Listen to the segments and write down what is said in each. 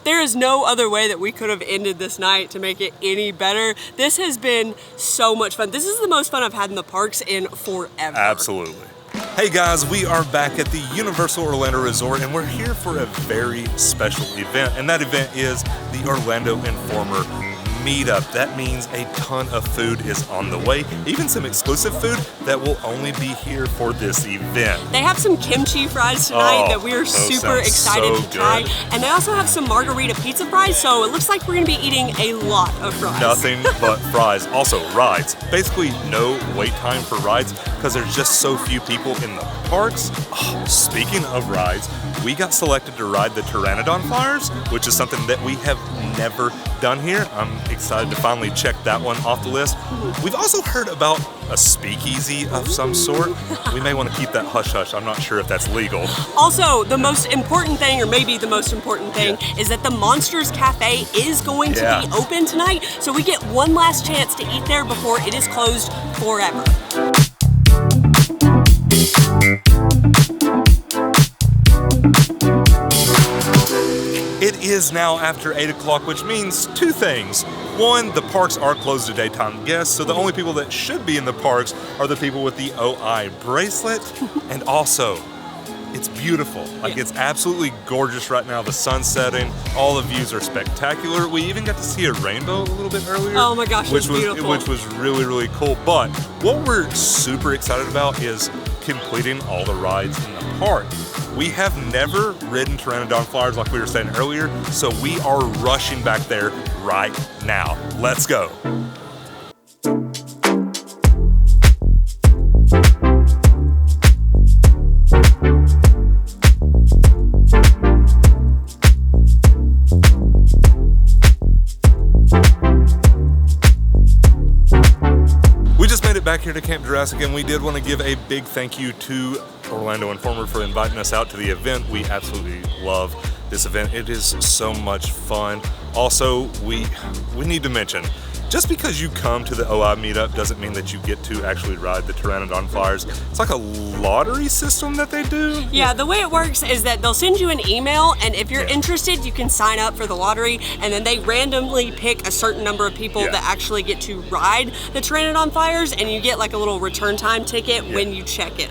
There is no other way that we could have ended this night to make it any better. This has been so much fun. This is the most fun I've had in the parks in forever. Absolutely. Hey guys, we are back at the Universal Orlando Resort and we're here for a very special event. And that event is the Orlando Informer Meetup. That means a ton of food is on the way, even some exclusive food that will only be here for this event. They have some kimchi fries tonight that we are super excited to try. And they also have some margarita pizza fries, so it looks like we're gonna be eating a lot of fries. Nothing but fries. Also rides. Basically no wait time for rides because there's just so few people in the parks. Oh, speaking of rides, we got selected to ride the Pteranodon Flyers, which is something that we have never done here. I'm excited to finally check that one off the list. We've also heard about a speakeasy of some sort. We may want to keep that hush-hush. I'm not sure if that's legal. Also, the most important thing, or maybe the most important thing, is that the Monsters Cafe is going to be open tonight, so we get one last chance to eat there before it is closed forever. It is now after 8 o'clock, which means two things. One, the parks are closed to daytime guests, so the only people that should be in the parks are the people with the OI bracelet. And also, it's beautiful. Like, it's absolutely gorgeous right now. The sun's setting, all the views are spectacular. We even got to see a rainbow a little bit earlier. Oh my gosh, which was beautiful. Which was really, really cool. But what we're super excited about is completing all the rides in the park. We have never ridden Pteranodon Flyers like we were saying earlier, so we are rushing back there right now. Let's go. Back here to Camp Jurassic, and we did want to give a big thank you to Orlando Informer for inviting us out to the event. We absolutely love this event. It is so much fun. Also, we need to mention, just because you come to the OI meetup doesn't mean that you get to actually ride the Pteranodon Flyers. It's like a lottery system that they do. Yeah, the way it works is that they'll send you an email, and if you're interested, you can sign up for the lottery, and then they randomly pick a certain number of people that actually get to ride the Pteranodon Flyers, and you get like a little return time ticket when you check in.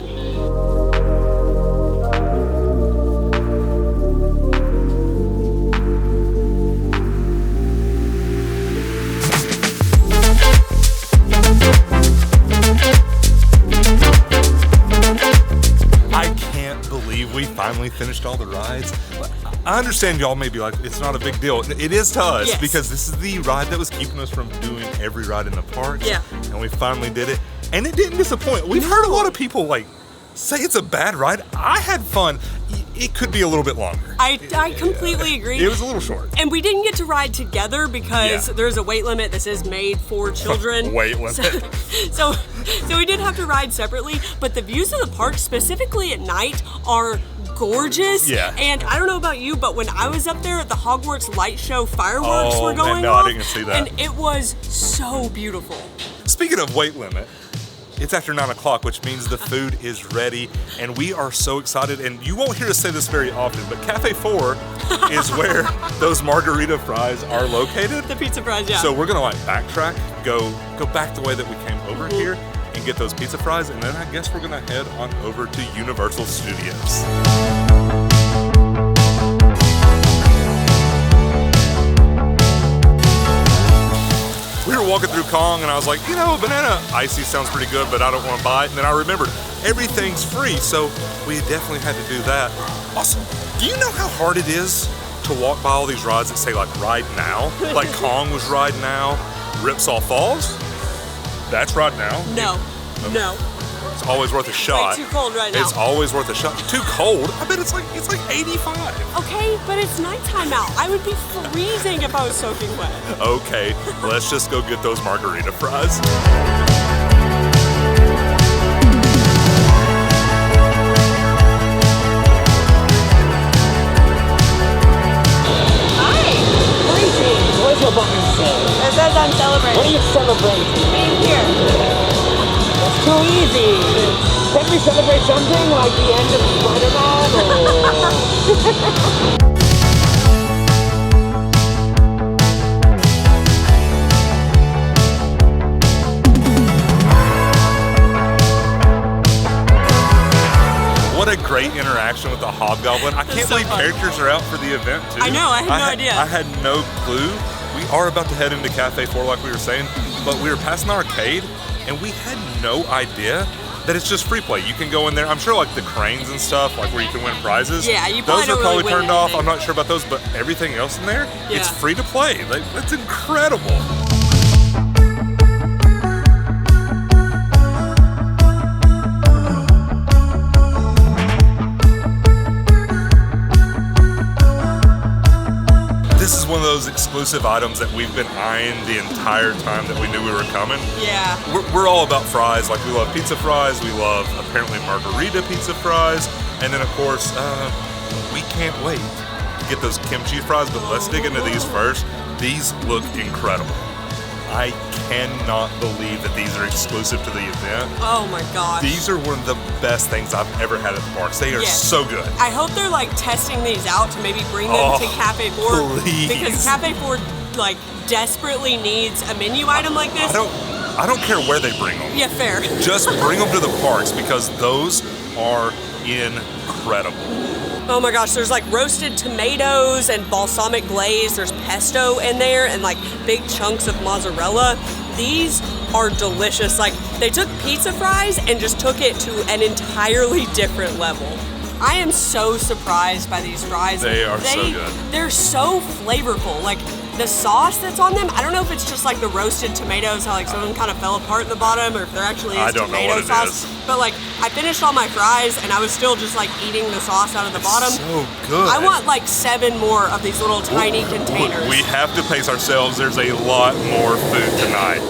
We finally finished all the rides. I understand y'all may be like, it's not a big deal. It is to us because this is the ride that was keeping us from doing every ride in the park. Yeah. And we finally did it. And it didn't disappoint. We've heard a lot of people like say it's a bad ride. I had fun. It could be a little bit longer. I completely agree. It was a little short. And we didn't get to ride together because there's a weight limit. This is made for children. Weight limit. So we did have to ride separately, but the views of the park, specifically at night, are gorgeous. Yeah. And I don't know about you, but when I was up there, the Hogwarts light show fireworks were going no, off. I didn't see that. And it was so beautiful. Speaking of weight limit, it's after 9 o'clock, which means the food is ready, and we are so excited. And you won't hear us say this very often, but Cafe 4 is where those margarita fries are located. The pizza fries, yeah. So we're gonna like backtrack, go back the way that we came over here and get those pizza fries, and then I guess we're gonna head on over to Universal Studios. We were walking through Kong and I was like, you know, banana icy sounds pretty good, but I don't want to buy it. And then I remembered everything's free, so we definitely had to do that. Also, do you know how hard it is to walk by all these rides that say like ride now? Like Kong was ride now, Ripsaw Falls, that's ride now. No. It's always worth a shot. It's way too cold right now. It's always worth a shot. Too cold? I bet it's like 85. Okay, but it's nighttime out. I would be freezing if I was soaking wet. Okay, let's just go get those margarita fries. What's your button say? It says I'm celebrating. What are you celebrating? Being here. It's too easy. Can we celebrate something like the end of Spider-Man or... interaction with the hobgoblin. I can't so believe fun. characters are out for the event too. I know, I had no idea. I had no clue. We are about to head into Cafe 4 like we were saying, but we were passing the arcade and we had no idea that it's just free play. You can go in there. I'm sure like the cranes and stuff, like where you can win prizes. Yeah, you probably those don't are probably really win turned off. anything. I'm not sure about those, but everything else in there, it's Yeah. free to play. Like, that's incredible. This is one of those exclusive items that we've been eyeing the entire time that we knew we were coming. Yeah. We're all about fries. Like, we love pizza fries. We love apparently margarita pizza fries. And then of course, we can't wait to get those kimchi fries, but let's dig into these first. These look incredible. I cannot believe that these are exclusive to the event. Oh my gosh. These are one of the best things I've ever had at the parks. They are Yes. so good. I hope they're like testing these out to maybe bring them to Cafe 4. please. Because Cafe 4 like desperately needs a menu item like this. I don't care where they bring them. Yeah, fair. Just bring them to the parks because those are incredible. Oh my gosh, there's like roasted tomatoes and balsamic glaze. There's pesto in there and like big chunks of mozzarella. These are delicious. Like, they took pizza fries and just took it to an entirely different level. I am so surprised by these fries. They are so good. They're so flavorful. Like, the sauce that's on them, I don't know if it's just like the roasted tomatoes, how like some of them kind of fell apart in the bottom, or if there actually is I don't know tomato what it sauce. is. But like, I finished all my fries and I was still just like eating the sauce out of the bottom. So good. I want like 7 more of these little tiny containers. We have to pace ourselves. There's a lot more food tonight.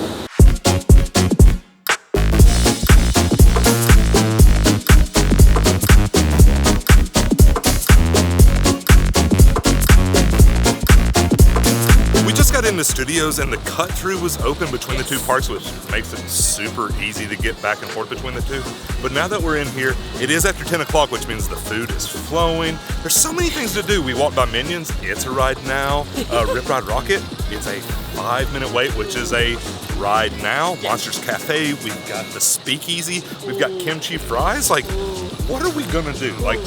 We just got in the studios and the cut through was open between the two parks, which makes it super easy to get back and forth between the two. But now that we're in here, it is after 10 o'clock, which means the food is flowing. There's so many things to do. We walked by Minions, it's a ride now. Rip Ride Rocket, it's a 5-minute wait, which is a ride now. Monsters Cafe, we've got the Speakeasy, we've got kimchi fries. Like, what are we gonna do? Like,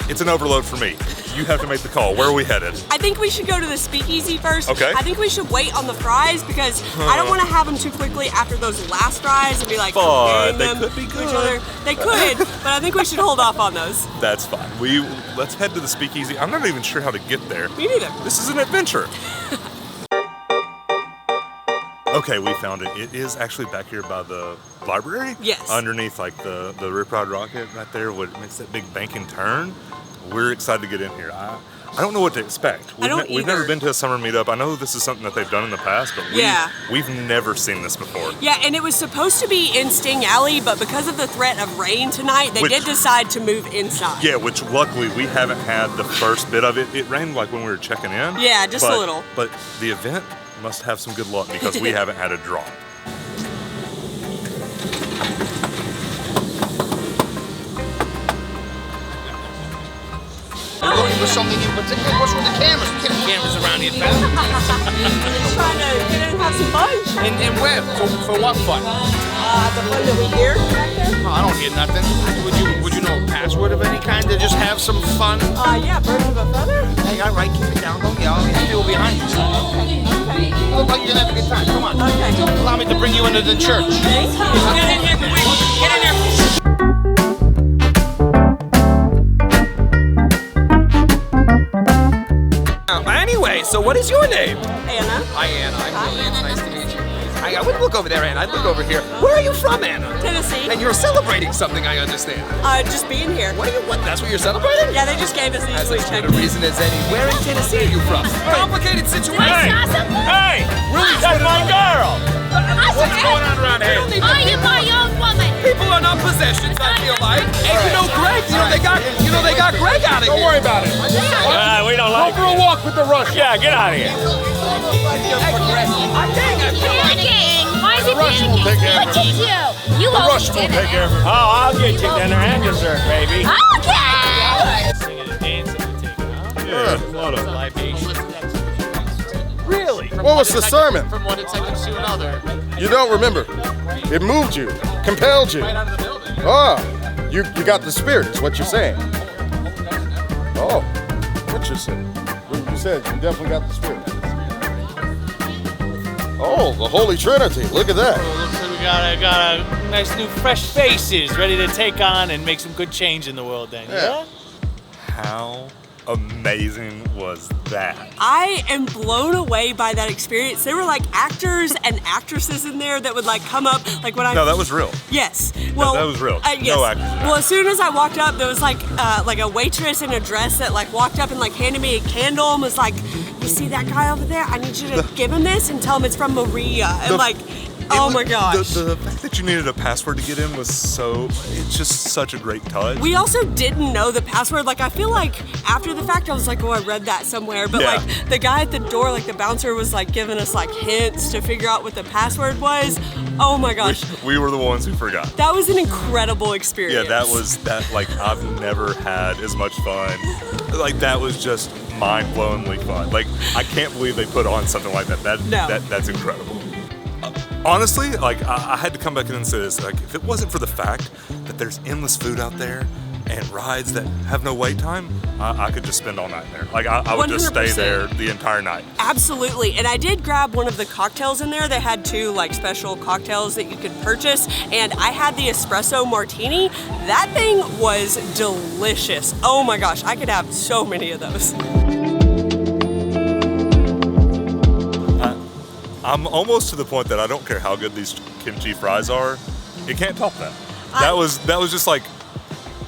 it's an overload for me. You have to make the call. Where are we headed? I think we should go to the Speakeasy first. Okay. I think we should wait on the fries because I don't want to have them too quickly after those last fries and be like But comparing they them could be to good. each other. They could, but I think we should hold off on those. That's fine. Let's head to the Speakeasy. I'm not even sure how to get there. Me neither. This is an adventure. Okay, we found it. It is actually back here by the library. Yes. Underneath like the Rip Ride Rocket right there, what makes that big bank and turn. We're excited to get in here. I don't know what to expect. We've never been to a summer meetup. I know this is something that they've done in the past, but we've never seen this before. Yeah, and it was supposed to be in Sting Alley, but because of the threat of rain tonight, they did decide to move inside. Yeah, which luckily we haven't had the first bit of it. It rained like when we were checking in. Yeah, just a little. But the event must have some good luck because we haven't had a drop. You're looking for something in particular? What's with the cameras? We can't have cameras around here, pal. Just trying to get in and have some fun. And where? For what fun? The fun that we hear back there? Oh, I don't hear nothing. Would you know a password of any kind to just have some fun? Yeah, birds of a feather. Hey, all right, keep it down. Don't yell. These people behind you. You look like you're gonna have a good time. Come on. Okay. Allow me to bring you into the church. Thank you. Get in here, quick. Get in here. Anyway, so what is your name? Anna. Hi, Anna. I'm Billy. It's nice to meet you. I wouldn't look over there, Anna. I'd look over here. Where are you from, Anna? Tennessee. And you're celebrating something, I understand. Just being here. What? That's what you're celebrating? Yeah, they just gave us these. That's as good a reason as any. Where in Tennessee are you from? Complicated situation. Hey! That's my girl! What's going on around here? I am my own woman. People are not possessions, I feel like. Hey, you know Greg? They got Greg out of here. Don't worry about it. We don't like Go for a walk with the Russian. Yeah, get out of here. Panicking. Why is he Russian will take care of panicking? What did you? You The Russian will take care of it. Oh, I'll get you dinner and dessert, baby. Okay. Singing and dancing and taking out. A lot of libations. Really? What was the sermon? From one detective to another. You don't remember. It moved you, compelled you. Right out of the building. Ah, You got the spirit, is what you're saying. Oh, what you said? What you said, you definitely got the spirit. Oh, the Holy Trinity, look at that. Looks like we got a nice new fresh faces ready to take on and make some good change in the world then. Yeah? How amazing was that? I am blown away by that experience. There were like actors and actresses in there that would like come up like when I. No, that was real. Yes. Well, that was real. Yes. No actors. Well, as soon as I walked up, there was like a waitress in a dress that like walked up and like handed me a candle and was like, "You see that guy over there? I need you to give him this and tell him it's from Maria." And oh my gosh. The fact that you needed a password to get in was it's just such a great touch. We also didn't know the password. Like, I feel like after the fact, I was like, oh, I read that somewhere. But Yeah. like the guy at the door, like the bouncer was like giving us like hints to figure out what the password was. Oh my gosh. We were the ones who forgot. That was an incredible experience. Yeah, like I've never had as much fun. Like that was just mind-blowingly fun. Like I can't believe they put on something like that. That's incredible. Honestly, like I had to come back in and say this. Like if it wasn't for the fact that there's endless food out there and rides that have no wait time, I could just spend all night there. Like I would just stay 100%. there the entire night. Absolutely. And I did grab one of the cocktails in there. They had 2 like special cocktails that you could purchase. And I had the espresso martini. That thing was delicious. Oh my gosh, I could have so many of those. I'm almost to the point that I don't care how good these kimchi fries are. It can't top that. That was just like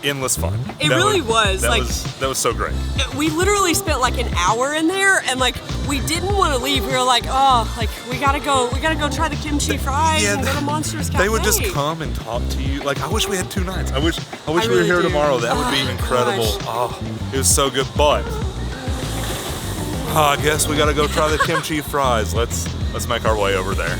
endless fun. It really was. That was so great. We literally spent like an hour in there, and like we didn't want to leave. We were like, oh, like we gotta go try the kimchi fries and go to Monsters Cafe. They would just come and talk to you. Like I wish we had 2 nights. I wish we were really here do. tomorrow. That would be incredible. Gosh. Oh, it was so good. But I guess we gotta go try the kimchi fries. Let's make our way over there.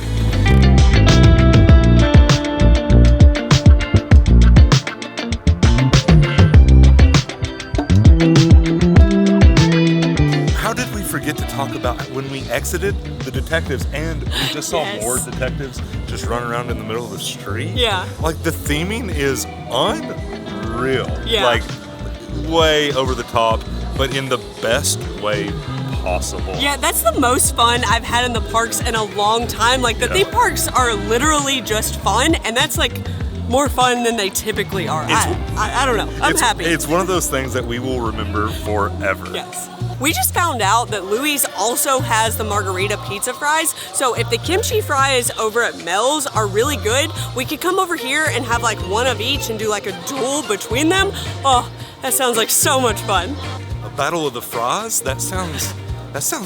How did we forget to talk about when we exited the detectives and we just saw more detectives just running around in the middle of the street? Yeah. Like the theming is unreal. Yeah. Like way over the top, but in the best way possible. Yeah, that's the most fun I've had in the parks in a long time. Like the theme parks are literally just fun, and that's like more fun than they typically are. I don't know. I'm happy. It's one of those things that we will remember forever. Yes. We just found out that Louis also has the margarita pizza fries. So if the kimchi fries over at Mel's are really good, we could come over here and have like one of each and do like a duel between them. Oh, that sounds like so much fun. A battle of the fries? That sounds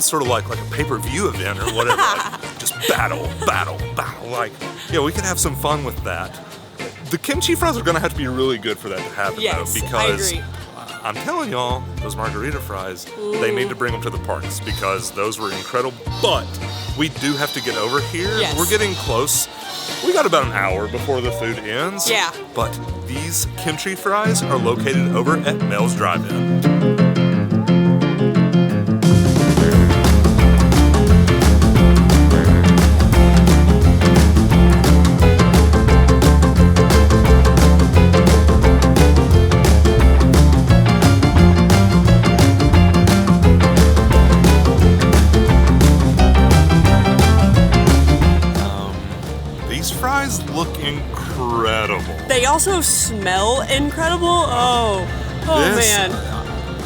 sort of like a pay-per-view event or whatever. Like, just battle. Like, yeah, we could have some fun with that. The kimchi fries are gonna have to be really good for that to happen, Yes, though, because I agree. I'm telling y'all, those margarita fries, they need to bring them to the parks because those were incredible. But we do have to get over here. Yes. We're getting close. We got about an hour before the food ends. Yeah. But these kimchi fries are located over at Mel's Drive-In. Look incredible. They also smell incredible. Oh man.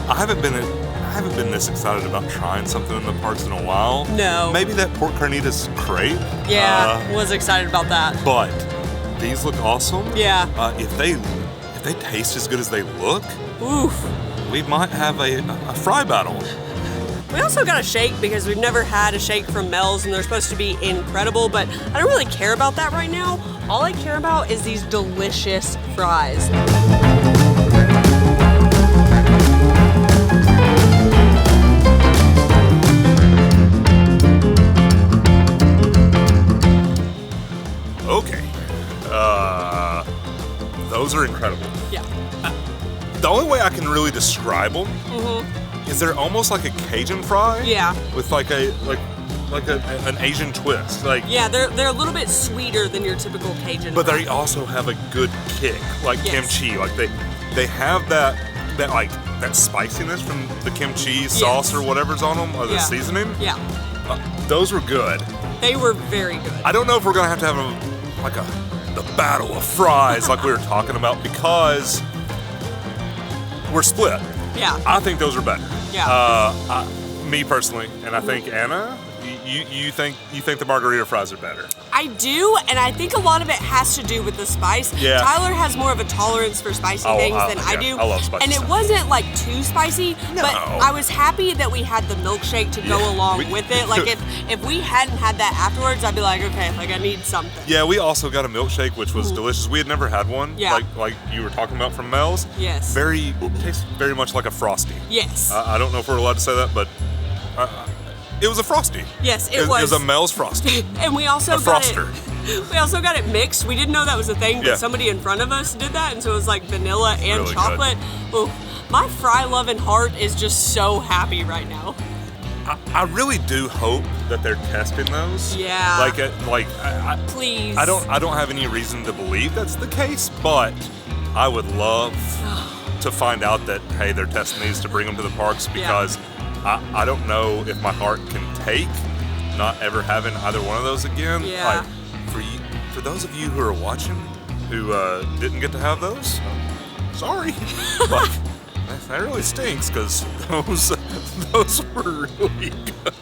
I haven't been this excited about trying something in the parks in a while. No. Maybe that pork carnitas crepe. Yeah, was excited about that. But these look awesome. Yeah. If they taste as good as they look, oof, we might have a fry battle. We also got a shake because we've never had a shake from Mel's and they're supposed to be incredible, but I don't really care about that right now. All I care about is these delicious fries. Okay. Those are incredible. Yeah. The only way I can really describe them is they're almost like a Cajun fry. Yeah. With like an Asian twist. Like Yeah, they're a little bit sweeter than your typical Cajun. but they also have a good kick, like Yes. kimchi. Like they have that spiciness from the kimchi sauce or whatever's on them, or the seasoning. Yeah, Those were good. they were very good. I don't know if we're gonna have to have the battle of fries like we were talking about, because we're split. Yeah. I think those are better. Yeah. Me personally, and I think Anna, you think the margarita fries are better. I do, and I think a lot of it has to do with the spice. Yeah. Tyler has more of a tolerance for spicy things than I do. I love spicy And it stuff. wasn't like too spicy, No. but I was happy that we had the milkshake to go along with it. Like if we hadn't had that afterwards, I'd be like, okay, like I need something. Yeah, we also got a milkshake, which was delicious. We had never had one, Yeah. like you were talking about from Mel's. Yes. Tastes very much like a Frosty. Yes. I don't know if we're allowed to say that, but it was a Frosty. Yes, it was. It was a Mel's Frosty. And we also A got Froster. We also got it mixed. We didn't know that was a thing, but Yeah. somebody in front of us did that, and so it was like vanilla and Really chocolate. Ooh, my fry loving heart is just so happy right now. I really do hope that they're testing those. Yeah. Please. I don't have any reason to believe that's the case, but I would love to find out that, hey, they're testing these to bring them to the parks, because I don't know if my heart can take not ever having either one of those again. Yeah. Like, for those of you who are watching who didn't get to have those, sorry. Like, that really stinks, because those were really good.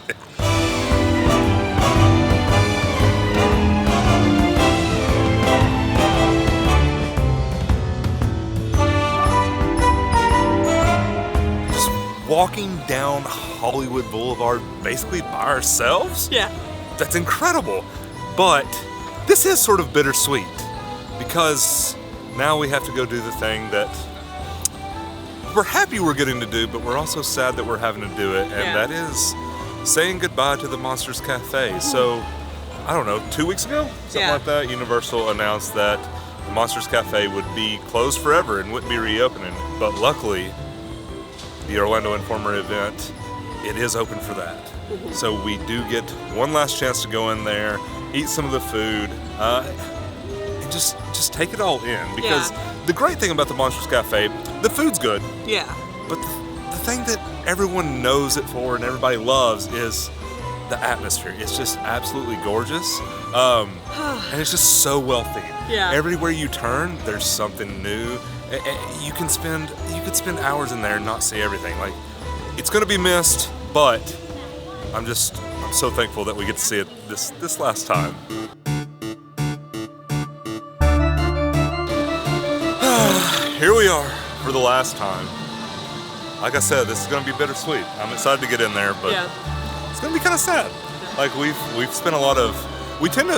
Just walking down Hollywood Boulevard basically by ourselves? Yeah. That's incredible. But this is sort of bittersweet, because now we have to go do the thing that we're happy we're getting to do, but we're also sad that we're having to do it, and that is saying goodbye to the Monsters Cafe. So, I don't know, 2 weeks ago? Something like that, Universal announced that the Monsters Cafe would be closed forever and wouldn't be reopening. But luckily, the Orlando Informer event, it is open for that. So we do get one last chance to go in there, eat some of the food, and just take it all in. Because the great thing about the Monsters Cafe, the food's good. Yeah. But the thing that everyone knows it for and everybody loves is the atmosphere. It's just absolutely gorgeous. And it's just so well themed. Yeah. Everywhere you turn, there's something new. You could spend hours in there and not see everything. Like, it's gonna be missed, but I'm so thankful that we get to see it this last time. Here we are for the last time. Like I said, this is gonna be bittersweet. I'm excited to get in there, but it's gonna be kind of sad. Like we've spent we tend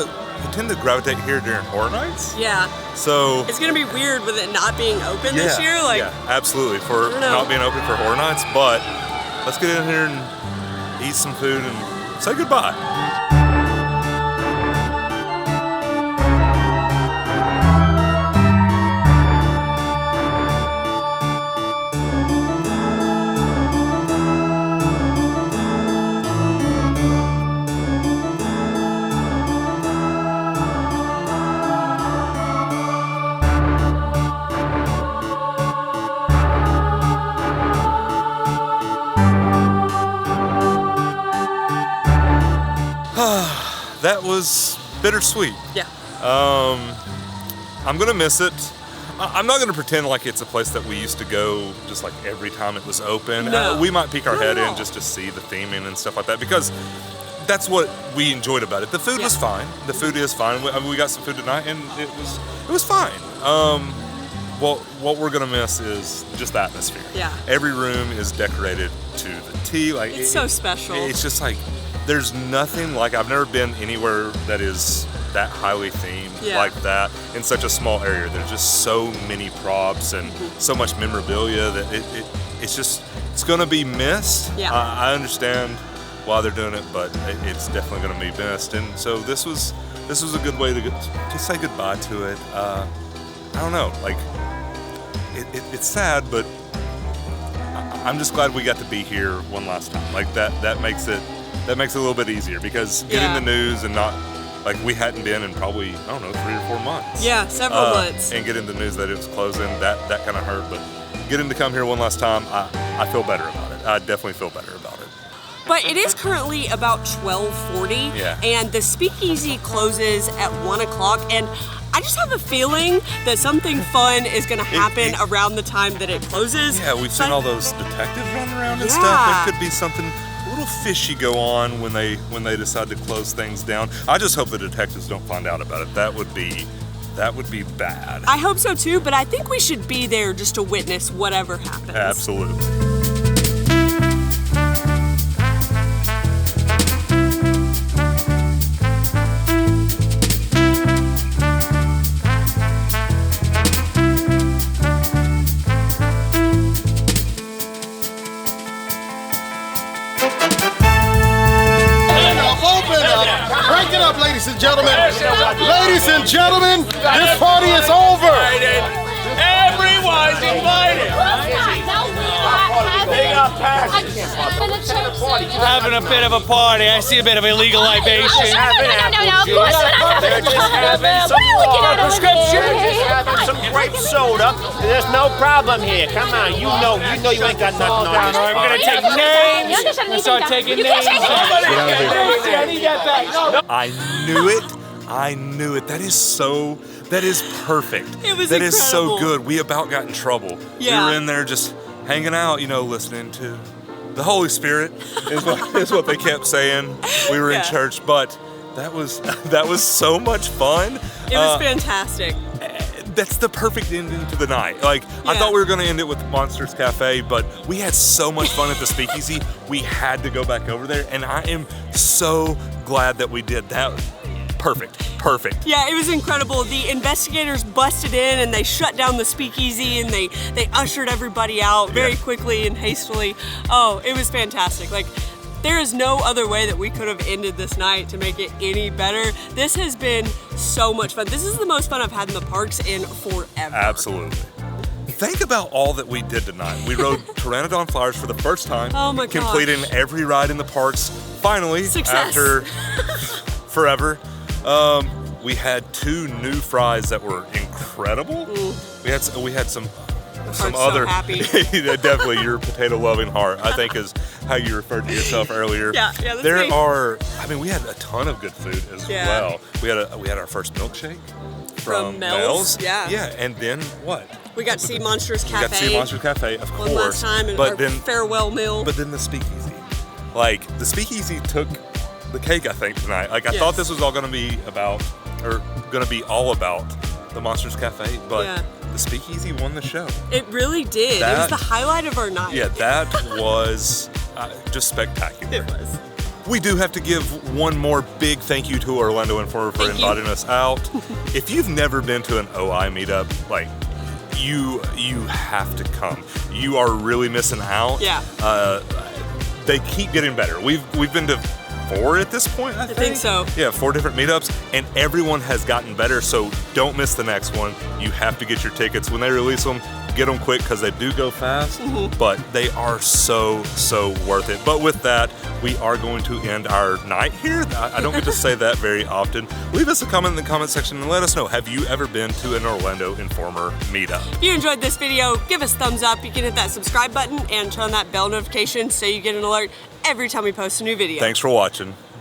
to gravitate here during Horror Nights. Yeah. So it's gonna be weird with it not being open this year. Like, yeah, absolutely, for not being open for Horror Nights. But let's get in here and eat some food and say goodbye. That was bittersweet. Yeah. I'm gonna miss it. I'm not gonna pretend like it's a place that we used to go just like every time it was open. No. We might peek our head in just to see the theming and stuff like that, because that's what we enjoyed about it. The food was fine. The food is fine. We got some food tonight, and it was fine. What we're gonna miss is just the atmosphere. Yeah. Every room is decorated to the T. Like It's so special. It's just like there's nothing like I've never been anywhere that is that highly themed like that in such a small area. There's just so many props and so much memorabilia that it's gonna be missed. Yeah. I understand why they're doing it, but it's definitely gonna be missed. And so this was a good way to say goodbye to it. I don't know, like it's sad, but I'm just glad we got to be here one last time. Like that makes it that makes it a little bit easier because getting the news and not like we hadn't been in probably, I don't know, 3 or 4 months. Yeah, several months. And getting the news that it was closing, that kind of hurt. But getting to come here one last time, I feel better about it. I definitely feel better about it. But it is currently about 12:40, and the speakeasy closes at 1 o'clock, and I just have a feeling that something fun is going to happen around the time that it closes. Yeah, we've seen all those detectives running around and stuff. There could be something a little fishy go on when they decide to close things down. I just hope the detectives don't find out about it. That would be bad. I hope so too, but I think we should be there just to witness whatever happens. Absolutely. Break it up, ladies and gentlemen. Ladies and gentlemen, this party is over. Everyone's invited. Having a bit of a party. I see a bit of illegal libation. No, of course not. They're just having some prescription. Just having some grape soda. There's no problem here. Come on, you know you ain't got nothing on All right, we're gonna take names. Let's start taking names. I knew it. That is perfect. It was That is so incredible. good. We about got in trouble. Yeah. We were in there just hanging out, listening to the Holy Spirit is what they kept saying. We were in church, but that was so much fun. It was fantastic. That's the perfect ending to the night. Like, I thought we were going to end it with Monsters Cafe, but we had so much fun at the Speakeasy, we had to go back over there, and I am so glad that we did that. Perfect. Yeah, it was incredible. The investigators busted in and they shut down the speakeasy and they ushered everybody out very quickly and hastily. Oh, it was fantastic. Like, there is no other way that we could have ended this night to make it any better. This has been so much fun. This is the most fun I've had in the parks in forever. Absolutely. Think about all that we did tonight. We rode Pteranodon Flyers for the first time. Oh my gosh. Completing every ride in the parks. Finally, Success. after forever. We had 2 new fries that were incredible. We had some other. So happy. Definitely your potato loving heart, I think, is how you referred to yourself earlier. Yeah, that's me. We had a ton of good food as well. We had our first milkshake from Mel's. Yeah, and then what? We got to see Monsters Cafe. We got to see Monsters Cafe, of course. One last time, and our farewell meal. But then the Speakeasy. Like, the Speakeasy took the cake, I think, tonight. Like, I thought this was all going to be all about the Monsters Cafe, but the Speakeasy won the show. It really did. It was the highlight of our night. Yeah, that was just spectacular. It was. We do have to give one more big thank you to Orlando Informer for inviting us out. If you've never been to an OI meetup, like, you have to come. You are really missing out. Yeah. They keep getting better. We've been to 4 at this point, I think so. Yeah, 4 different meetups, and everyone has gotten better, so don't miss the next one. You have to get your tickets. When they release them, get them quick because they do go fast, but they are so worth it. But with that, we are going to end our night here. I don't get to say that very often. Leave us a comment in the comment section and let us know, have you ever been to an Orlando Informer meetup? If you enjoyed this video, give us a thumbs up. You can hit that subscribe button and turn on that bell notification so you get an alert every time we post a new video. Thanks for watching.